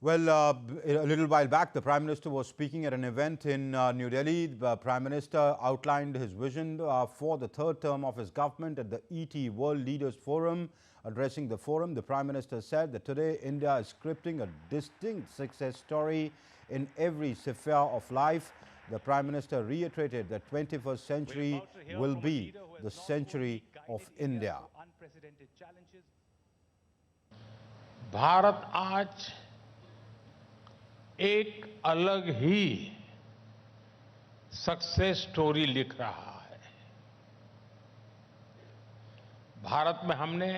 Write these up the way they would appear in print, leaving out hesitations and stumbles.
Well, a little while back, the Prime Minister was speaking at an event in New Delhi. The Prime Minister outlined his vision for the third term of his government at the ET World Leaders Forum. Addressing the forum, the Prime Minister said that today India is scripting a distinct success story in every sphere of life. The Prime Minister reiterated that 21st century will be the century of India. Bharat आज एक अलग ही success story लिख रहा है। भारत में हमने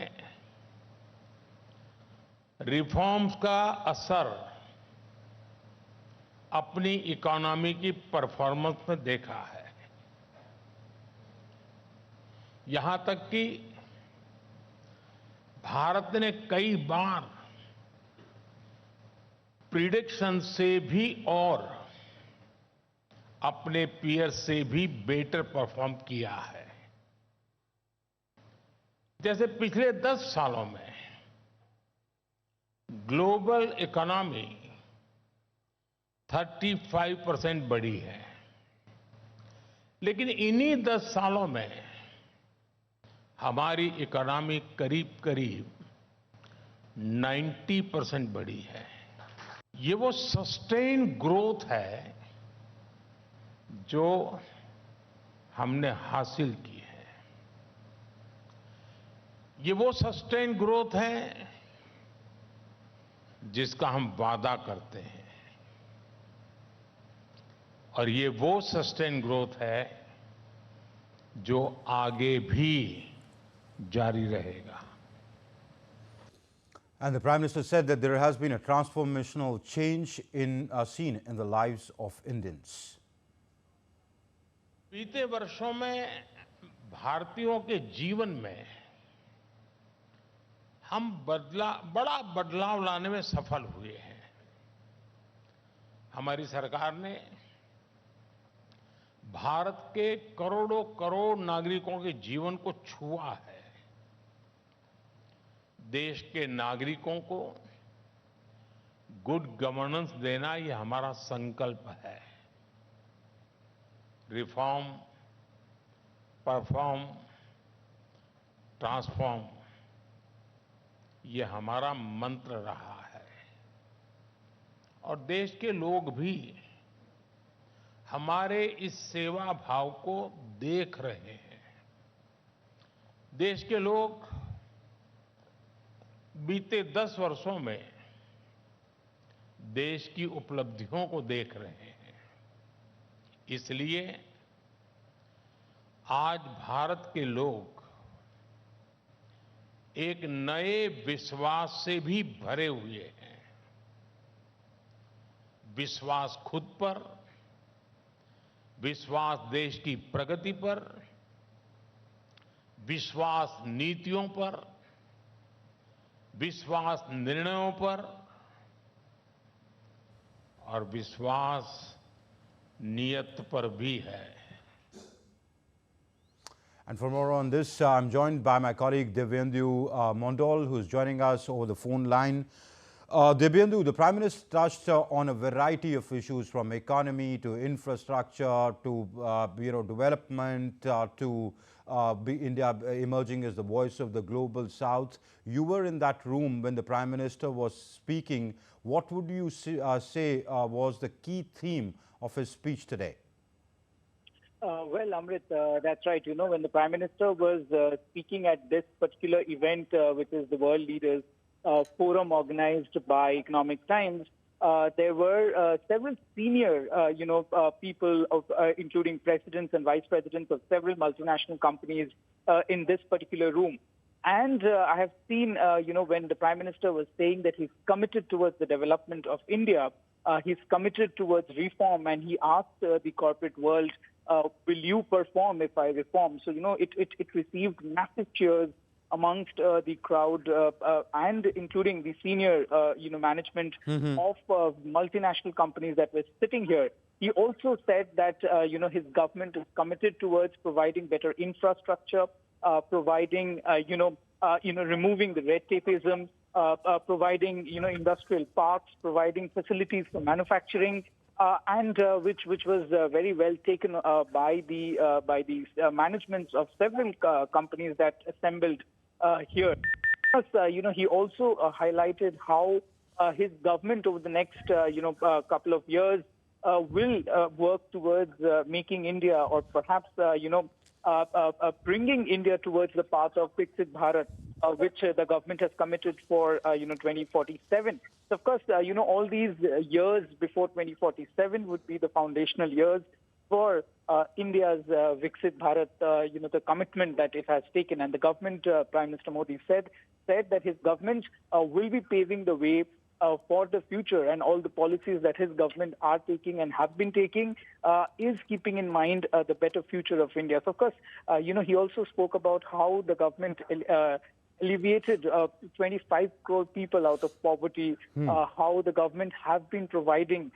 reforms का असर अपनी इकोनॉमी की परफॉर्मेंस में देखा है। यहां तक कि भारत ने कई बार प्रिडिक्शन से भी और अपने पीयर से भी बेटर परफॉर्म किया है। जैसे पिछले 10 सालों में ग्लोबल इकोनॉमी 35% बढ़ी है, लेकिन इन्हीं 10 सालों में हमारी इकोनॉमी करीब करीब 90% बढ़ी है। ये वो सस्टेन ग्रोथ है जो हमने हासिल की है। ये वो सस्टेन ग्रोथ है जिसका हम वादा करते हैं, और ये वो सस्टेन ग्रोथ है जो आगे भी जारी रहेगा। And the Prime Minister said that there has been a transformational change seen in the lives of Indians. बीते वर्षों में भारतीयों के जीवन में हम बड़ा बदलाव लाने में सफल हुए हैं। हमारी सरकार ने भारत के करोड़ों करोड़ नागरिकों के जीवन को छुआ है। देश के नागरिकों को गुड गवर्नेंस देना ये हमारा संकल्प है। रिफॉर्म, परफॉर्म, ट्रांसफॉर्म, ये हमारा मंत्र रहा है, और देश के लोग भी हमारे इस सेवा भाव को देख रहे हैं। देश के लोग बीते 10 वर्षों में देश की उपलब्धियों को देख रहे हैं। इसलिए आज भारत के लोग एक नए विश्वास से भी भरे हुए हैं। विश्वास खुद पर, विश्वास देश की प्रगति पर, विश्वास नीतियों पर, विश्वास निर्णयों पर, और विश्वास नियत पर भी है। And for more on this, I'm joined by my colleague Divyendu Mondal, who's joining us over the phone line. Divyendu, the Prime Minister touched on a variety of issues, from economy to infrastructure to development to India emerging as the voice of the global South. You were in that room when the Prime Minister was speaking. What would you say was the key theme of his speech today? Well, Amrit, that's right. You know, when the Prime Minister was speaking at this particular event, which is the World Leaders Forum organized by Economic Times, there were several senior, people, including presidents and vice presidents of several multinational companies in this particular room. And I have seen, when the Prime Minister was saying that he's committed towards the development of India, he's committed towards reform, and he asked the corporate world, will you perform if I reform? So, it received massive cheers amongst the crowd and including the senior, management of multinational companies that were sitting here. He also said that, his government is committed towards providing better infrastructure, providing, removing the red tapeism, providing, industrial parks, providing facilities for manufacturing, and which was very well taken by the managements of several companies that assembled here. Plus, he also highlighted how his government over the next, couple of years will work towards making India, or perhaps, bringing India towards the path of Viksit Bharat, which the government has committed for, 2047. So, of course, all these years before 2047 would be the foundational years for India's Viksit Bharat, the commitment that it has taken. And the government, Prime Minister Modi said that his government will be paving the way for the future, and all the policies that his government are taking and have been taking is keeping in mind the better future of India. So, of course, he also spoke about how the government alleviated 25 crore people out of poverty, how the government have been providing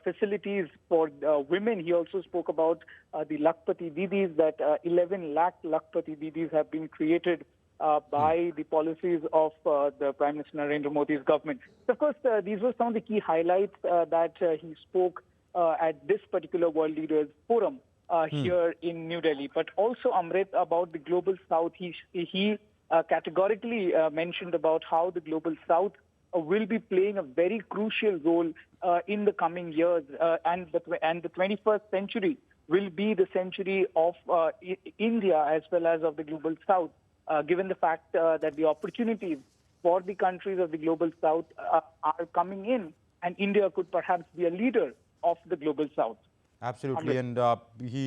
facilities for women. He also spoke about the Lakpati Didis, that 11 lakh Lakpati Didis have been created by the policies of the Prime Minister Narendra Modi's government. So, of course, these were some of the key highlights that he spoke at this particular World Leaders Forum here in New Delhi. But also, Amrit, about the Global South, he categorically mentioned about how the Global South will be playing a very crucial role in the coming years, and the 21st century will be the century of India as well as of the Global South. Given the fact that the opportunities for the countries of the Global South are coming in, and India could perhaps be a leader of the Global South. Absolutely, and he